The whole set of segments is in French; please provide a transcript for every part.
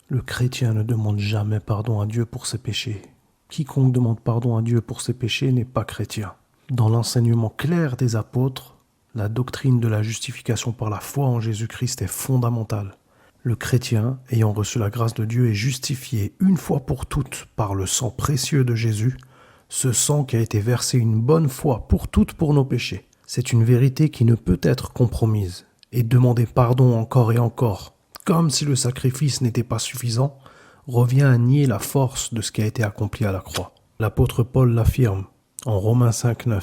Le chrétien ne demande jamais pardon à Dieu pour ses péchés. Quiconque demande pardon à Dieu pour ses péchés n'est pas chrétien. Dans l'enseignement clair des apôtres, la doctrine de la justification par la foi en Jésus-Christ est fondamentale. Le chrétien, ayant reçu la grâce de Dieu, est justifié une fois pour toutes par le sang précieux de Jésus, ce sang qui a été versé une bonne fois pour toutes pour nos péchés. C'est une vérité qui ne peut être compromise. Et demander pardon encore et encore, comme si le sacrifice n'était pas suffisant, revient à nier la force de ce qui a été accompli à la croix. L'apôtre Paul l'affirme en Romains 5,9.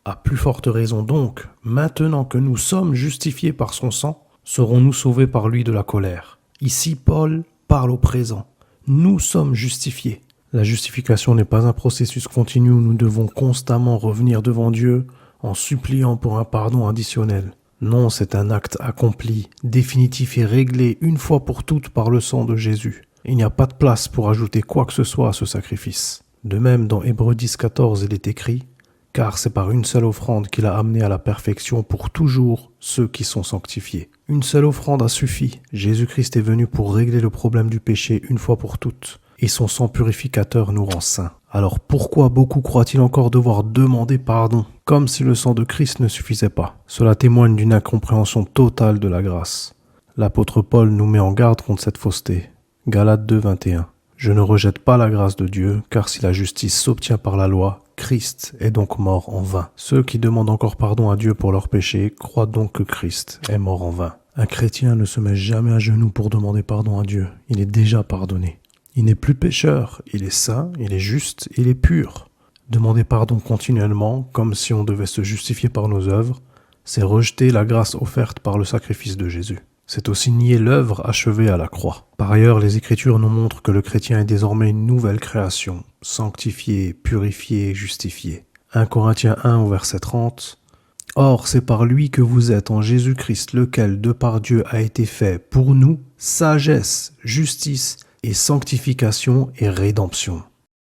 À plus forte raison donc, maintenant que nous sommes justifiés par son sang, serons-nous sauvés par lui de la colère. Ici, Paul parle au présent. Nous sommes justifiés. La justification n'est pas un processus continu où nous devons constamment revenir devant Dieu en suppliant pour un pardon additionnel. Non, c'est un acte accompli, définitif et réglé une fois pour toutes par le sang de Jésus. Il n'y a pas de place pour ajouter quoi que ce soit à ce sacrifice. De même, dans Hébreux 10,14, il est écrit « Car c'est par une seule offrande qu'il a amené à la perfection pour toujours ceux qui sont sanctifiés. » Une seule offrande a suffi. Jésus-Christ est venu pour régler le problème du péché une fois pour toutes. Et son sang purificateur nous rend saints. Alors pourquoi beaucoup croient-ils encore devoir demander pardon, comme si le sang de Christ ne suffisait pas? Cela témoigne d'une incompréhension totale de la grâce. L'apôtre Paul nous met en garde contre cette fausseté. Galates 2, 21. Je ne rejette pas la grâce de Dieu, car si la justice s'obtient par la loi, Christ est donc mort en vain. Ceux qui demandent encore pardon à Dieu pour leurs péchés croient donc que Christ est mort en vain. Un chrétien ne se met jamais à genoux pour demander pardon à Dieu. Il est déjà pardonné. Il n'est plus pécheur, il est saint, il est juste, il est pur. Demander pardon continuellement, comme si on devait se justifier par nos œuvres, c'est rejeter la grâce offerte par le sacrifice de Jésus. C'est aussi nier l'œuvre achevée à la croix. Par ailleurs, les Écritures nous montrent que le chrétien est désormais une nouvelle création, sanctifié, purifié, justifié. 1 Corinthiens 1 au verset 30. « Or, c'est par lui que vous êtes en Jésus-Christ, lequel, de par Dieu, a été fait pour nous sagesse, justice et sanctification et rédemption. »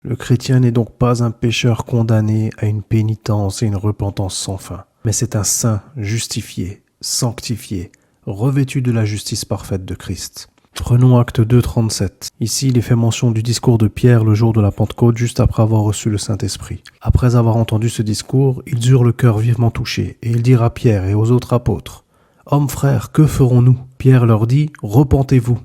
Le chrétien n'est donc pas un pécheur condamné à une pénitence et une repentance sans fin, mais c'est un saint justifié, sanctifié, revêtu de la justice parfaite de Christ. Prenons Acte 2, 37. Ici, il est fait mention du discours de Pierre le jour de la Pentecôte, juste après avoir reçu le Saint-Esprit. Après avoir entendu ce discours, ils eurent le cœur vivement touché, et ils dirent à Pierre et aux autres apôtres, « Hommes frères, que ferons-nous » Pierre leur dit, « Repentez-vous,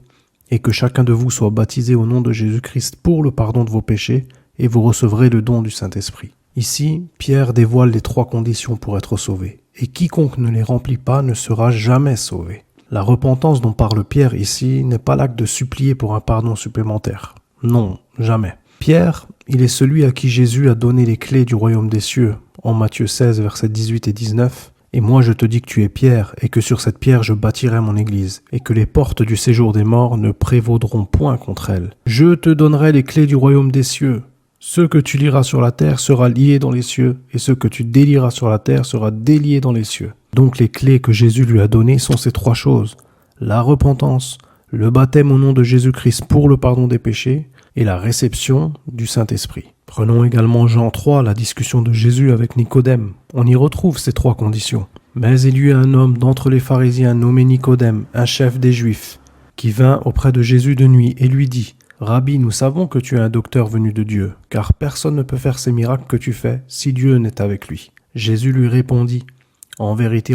et que chacun de vous soit baptisé au nom de Jésus-Christ pour le pardon de vos péchés, et vous recevrez le don du Saint-Esprit. » Ici, Pierre dévoile les 3 conditions pour être sauvé, et quiconque ne les remplit pas ne sera jamais sauvé. La repentance dont parle Pierre ici n'est pas l'acte de supplier pour un pardon supplémentaire. Non, jamais. Pierre, il est celui à qui Jésus a donné les clés du royaume des cieux, en Matthieu 16, versets 18 et 19. « Et moi je te dis que tu es Pierre, et que sur cette pierre je bâtirai mon église, et que les portes du séjour des morts ne prévaudront point contre elle. Je te donnerai les clés du royaume des cieux. Ce que tu lieras sur la terre sera lié dans les cieux, et ce que tu délieras sur la terre sera délié dans les cieux. » Donc les clés que Jésus lui a données sont ces 3 choses. La repentance, le baptême au nom de Jésus-Christ pour le pardon des péchés, et la réception du Saint-Esprit. Prenons également Jean 3, la discussion de Jésus avec Nicodème. On y retrouve ces 3 conditions. « Mais il y eut un homme d'entre les pharisiens nommé Nicodème, un chef des Juifs, qui vint auprès de Jésus de nuit et lui dit, « Rabbi, nous savons que tu es un docteur venu de Dieu, car personne ne peut faire ces miracles que tu fais si Dieu n'est avec lui. » Jésus lui répondit, « en vérité,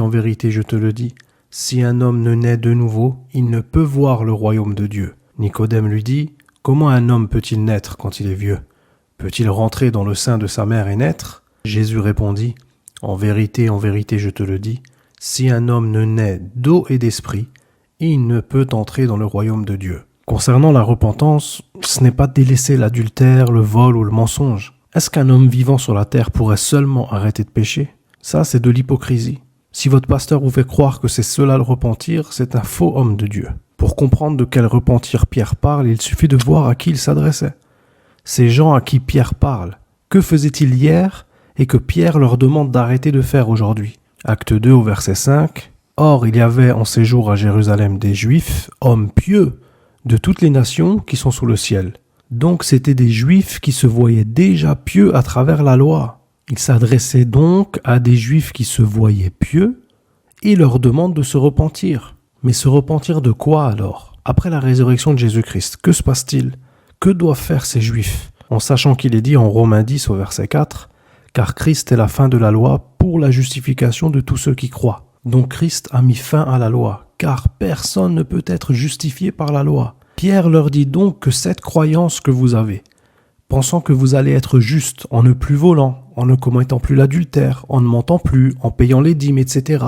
je te le dis, si un homme ne naît de nouveau, il ne peut voir le royaume de Dieu. » Nicodème lui dit, « Comment un homme peut-il naître quand il est vieux? Peut-il rentrer dans le sein de sa mère et naître ?» Jésus répondit, « en vérité, je te le dis, si un homme ne naît d'eau et d'esprit, il ne peut entrer dans le royaume de Dieu. » Concernant la repentance, ce n'est pas délaisser l'adultère, le vol ou le mensonge. Est-ce qu'un homme vivant sur la terre pourrait seulement arrêter de pécher? Ça, c'est de l'hypocrisie. Si votre pasteur vous fait croire que c'est cela le repentir, c'est un faux homme de Dieu. Pour comprendre de quel repentir Pierre parle, il suffit de voir à qui il s'adressait. Ces gens à qui Pierre parle, que faisaient-ils hier et que Pierre leur demande d'arrêter de faire aujourd'hui? Acte 2 au verset 5. « Or, il y avait en séjour à Jérusalem des Juifs, hommes pieux, de toutes les nations qui sont sous le ciel. » Donc c'étaient des Juifs qui se voyaient déjà pieux à travers la loi. Il s'adressait donc à des Juifs qui se voyaient pieux et leur demande de se repentir. Mais se repentir de quoi alors? Après la résurrection de Jésus-Christ, que se passe-t-il? Que doivent faire ces Juifs? En sachant qu'il est dit en Romains 10 au verset 4, « Car Christ est la fin de la loi pour la justification de tous ceux qui croient. » Donc Christ a mis fin à la loi, car personne ne peut être justifié par la loi. Pierre leur dit donc que cette croyance que vous avez, pensant que vous allez être juste en ne plus volant, en ne commettant plus l'adultère, en ne mentant plus, en payant les dîmes, etc.,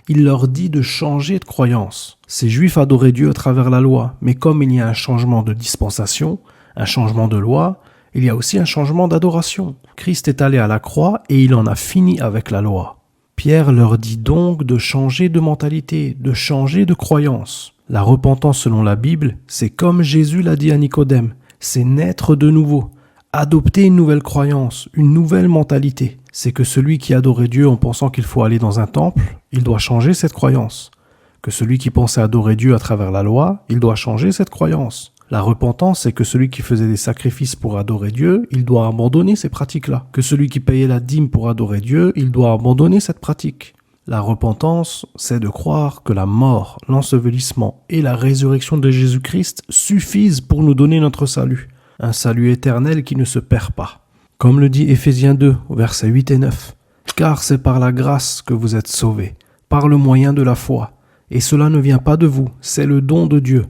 il leur dit de changer de croyance. Ces Juifs adoraient Dieu à travers la loi, mais comme il y a un changement de dispensation, un changement de loi, il y a aussi un changement d'adoration. Christ est allé à la croix et il en a fini avec la loi. Pierre leur dit donc de changer de mentalité, de changer de croyance. La repentance selon la Bible, c'est comme Jésus l'a dit à Nicodème, c'est naître de nouveau, adopter une nouvelle croyance, une nouvelle mentalité. C'est que celui qui adorait Dieu en pensant qu'il faut aller dans un temple, il doit changer cette croyance. Que celui qui pensait adorer Dieu à travers la loi, il doit changer cette croyance. La repentance, c'est que celui qui faisait des sacrifices pour adorer Dieu, il doit abandonner ces pratiques-là. Que celui qui payait la dîme pour adorer Dieu, il doit abandonner cette pratique. La repentance, c'est de croire que la mort, l'ensevelissement et la résurrection de Jésus-Christ suffisent pour nous donner notre salut. Un salut éternel qui ne se perd pas. Comme le dit Éphésiens 2, versets 8 et 9. « Car c'est par la grâce que vous êtes sauvés, par le moyen de la foi. Et cela ne vient pas de vous, c'est le don de Dieu.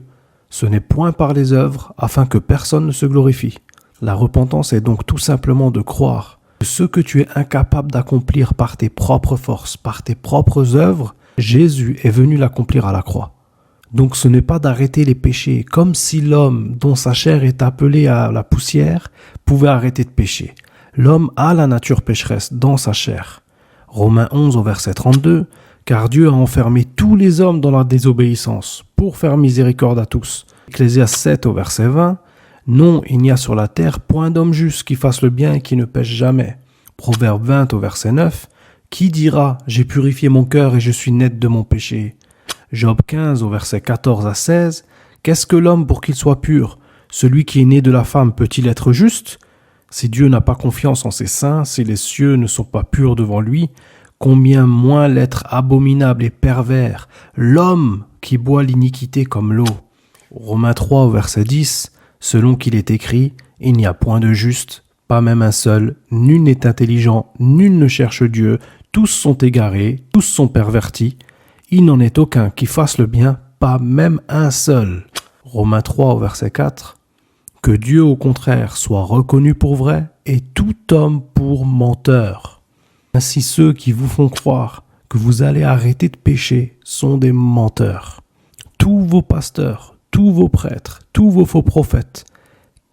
Ce n'est point par les œuvres, afin que personne ne se glorifie. » La repentance est donc tout simplement de croire que ce que tu es incapable d'accomplir par tes propres forces, par tes propres œuvres, Jésus est venu l'accomplir à la croix. Donc ce n'est pas d'arrêter les péchés, comme si l'homme dont sa chair est appelée à la poussière pouvait arrêter de pécher. L'homme a la nature pécheresse dans sa chair. Romains 11 au verset 32, « Car Dieu a enfermé tous les hommes dans la désobéissance, pour faire miséricorde à tous. » Ecclésiaste 7 au verset 20, « Non, il n'y a sur la terre point d'homme juste qui fasse le bien et qui ne pêche jamais. » Proverbe 20 au verset 9, « Qui dira, j'ai purifié mon cœur et je suis net de mon péché ?» Job 15 au verset 14 à 16, « Qu'est-ce que l'homme pour qu'il soit pur? Celui qui est né de la femme peut-il être juste? Si Dieu n'a pas confiance en ses saints, si les cieux ne sont pas purs devant lui, combien moins l'être abominable et pervers, l'homme qui boit l'iniquité comme l'eau. » Romains 3 au verset 10, « Selon qu'il est écrit, il n'y a point de juste, pas même un seul, nul n'est intelligent, nul ne cherche Dieu, tous sont égarés, tous sont pervertis. Il n'en est aucun qui fasse le bien, pas même un seul. » Romains 3 au verset 4, « Que Dieu au contraire soit reconnu pour vrai et tout homme pour menteur. Ainsi ceux qui vous font croire que vous allez arrêter de pécher sont des menteurs. Tous vos pasteurs, tous vos prêtres, tous vos faux prophètes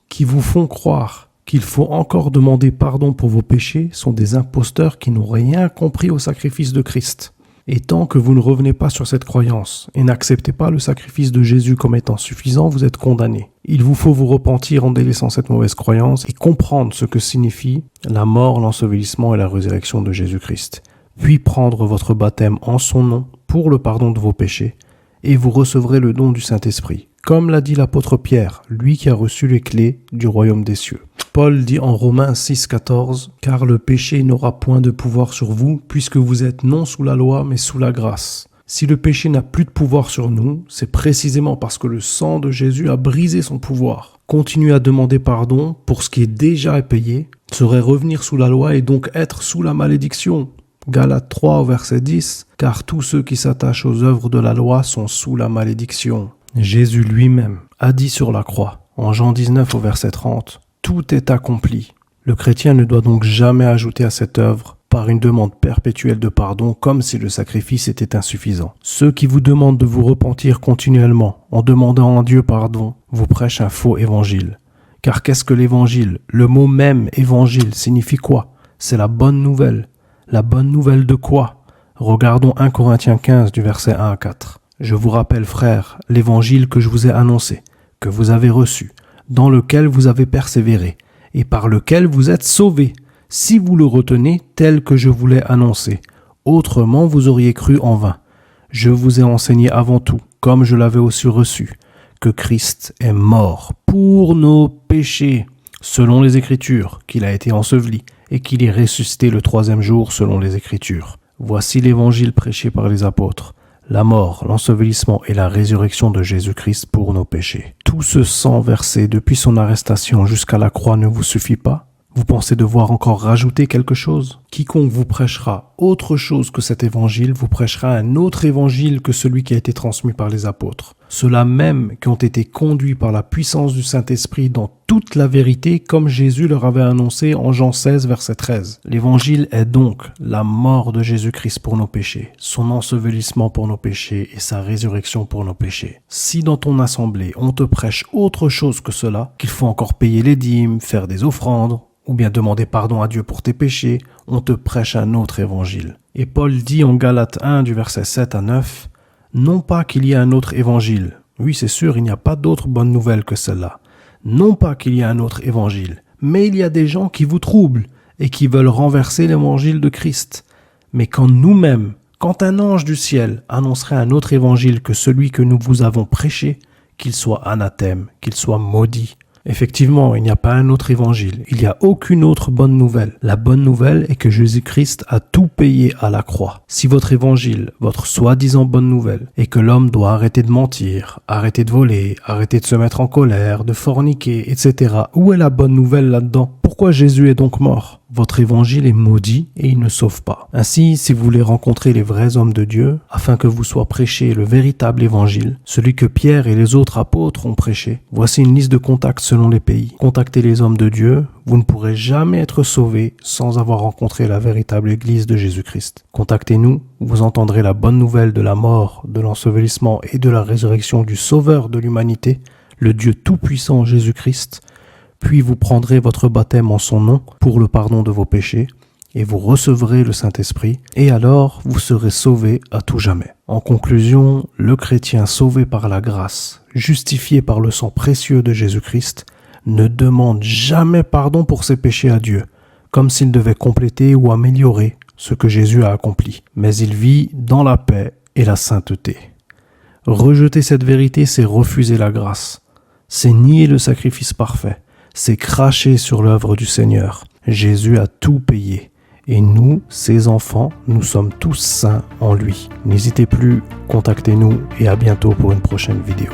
qui vous font croire qu'il faut encore demander pardon pour vos péchés sont des imposteurs qui n'ont rien compris au sacrifice de Christ. Et tant que vous ne revenez pas sur cette croyance et n'acceptez pas le sacrifice de Jésus comme étant suffisant, vous êtes condamnés. Il vous faut vous repentir en délaissant cette mauvaise croyance et comprendre ce que signifie la mort, l'ensevelissement et la résurrection de Jésus-Christ. Puis prendre votre baptême en son nom pour le pardon de vos péchés et vous recevrez le don du Saint-Esprit. Comme l'a dit l'apôtre Pierre, lui qui a reçu les clés du royaume des cieux. Paul dit en Romains 6,14 « Car le péché n'aura point de pouvoir sur vous, puisque vous êtes non sous la loi, mais sous la grâce. » Si le péché n'a plus de pouvoir sur nous, c'est précisément parce que le sang de Jésus a brisé son pouvoir. Continuer à demander pardon pour ce qui est déjà payé serait revenir sous la loi et donc être sous la malédiction. Galates 3 au verset 10 « Car tous ceux qui s'attachent aux œuvres de la loi sont sous la malédiction. » Jésus lui-même a dit sur la croix, en Jean 19 au verset 30, « Tout est accompli. » Le chrétien ne doit donc jamais ajouter à cette œuvre par une demande perpétuelle de pardon comme si le sacrifice était insuffisant. Ceux qui vous demandent de vous repentir continuellement en demandant à Dieu pardon vous prêchent un faux évangile. Car qu'est-ce que l'évangile? Le mot même évangile signifie quoi? C'est la bonne nouvelle. La bonne nouvelle de quoi? Regardons 1 Corinthiens 15 du verset 1 à 4. Je vous rappelle, frères, l'évangile que je vous ai annoncé, que vous avez reçu, dans lequel vous avez persévéré, et par lequel vous êtes sauvés, si vous le retenez tel que je vous l'ai annoncé. Autrement, vous auriez cru en vain. Je vous ai enseigné avant tout, comme je l'avais aussi reçu, que Christ est mort pour nos péchés, selon les Écritures, qu'il a été enseveli, et qu'il est ressuscité le 3e jour selon les Écritures. Voici l'évangile prêché par les apôtres. la mort, l'ensevelissement et la résurrection de Jésus-Christ pour nos péchés. Tout ce sang versé depuis son arrestation jusqu'à la croix ne vous suffit pas? Vous pensez devoir encore rajouter quelque chose? Quiconque vous prêchera autre chose que cet évangile vous prêchera un autre évangile que celui qui a été transmis par les apôtres. Ceux-là même qui ont été conduits par la puissance du Saint-Esprit dans toute la vérité comme Jésus leur avait annoncé en Jean 16, verset 13. L'évangile est donc la mort de Jésus-Christ pour nos péchés, son ensevelissement pour nos péchés et sa résurrection pour nos péchés. Si dans ton assemblée on te prêche autre chose que cela, qu'il faut encore payer les dîmes, faire des offrandes, ou bien demander pardon à Dieu pour tes péchés, on te prêche un autre évangile. Et Paul dit en Galates 1 du verset 7 à 9, « Non pas qu'il y ait un autre évangile. » Oui, c'est sûr, il n'y a pas d'autre bonne nouvelle que celle-là. « Non pas qu'il y ait un autre évangile, mais il y a des gens qui vous troublent et qui veulent renverser l'évangile de Christ. Mais quand nous-mêmes, quand un ange du ciel annoncerait un autre évangile que celui que nous vous avons prêché, qu'il soit anathème, qu'il soit maudit. » Effectivement, il n'y a pas un autre évangile, il n'y a aucune autre bonne nouvelle. La bonne nouvelle est que Jésus-Christ a tout payé à la croix. Si votre évangile, votre soi-disant bonne nouvelle, est que l'homme doit arrêter de mentir, arrêter de voler, arrêter de se mettre en colère, de forniquer, etc., où est la bonne nouvelle là-dedans? Pourquoi Jésus est donc mort? Votre évangile est maudit et il ne sauve pas. Ainsi, si vous voulez rencontrer les vrais hommes de Dieu, afin que vous soit prêché le véritable évangile, celui que Pierre et les autres apôtres ont prêché, voici une liste de contacts selon les pays. Contactez les hommes de Dieu, vous ne pourrez jamais être sauvés sans avoir rencontré la véritable Église de Jésus-Christ. Contactez-nous, vous entendrez la bonne nouvelle de la mort, de l'ensevelissement et de la résurrection du Sauveur de l'humanité, le Dieu tout-puissant Jésus-Christ. Puis vous prendrez votre baptême en son nom pour le pardon de vos péchés, et vous recevrez le Saint-Esprit, et alors vous serez sauvés à tout jamais. En conclusion, le chrétien sauvé par la grâce, justifié par le sang précieux de Jésus-Christ, ne demande jamais pardon pour ses péchés à Dieu, comme s'il devait compléter ou améliorer ce que Jésus a accompli. Mais il vit dans la paix et la sainteté. Rejeter cette vérité, c'est refuser la grâce. C'est nier le sacrifice parfait. C'est cracher sur l'œuvre du Seigneur. Jésus a tout payé. Et nous, ses enfants, nous sommes tous saints en lui. N'hésitez plus, contactez-nous et à bientôt pour une prochaine vidéo.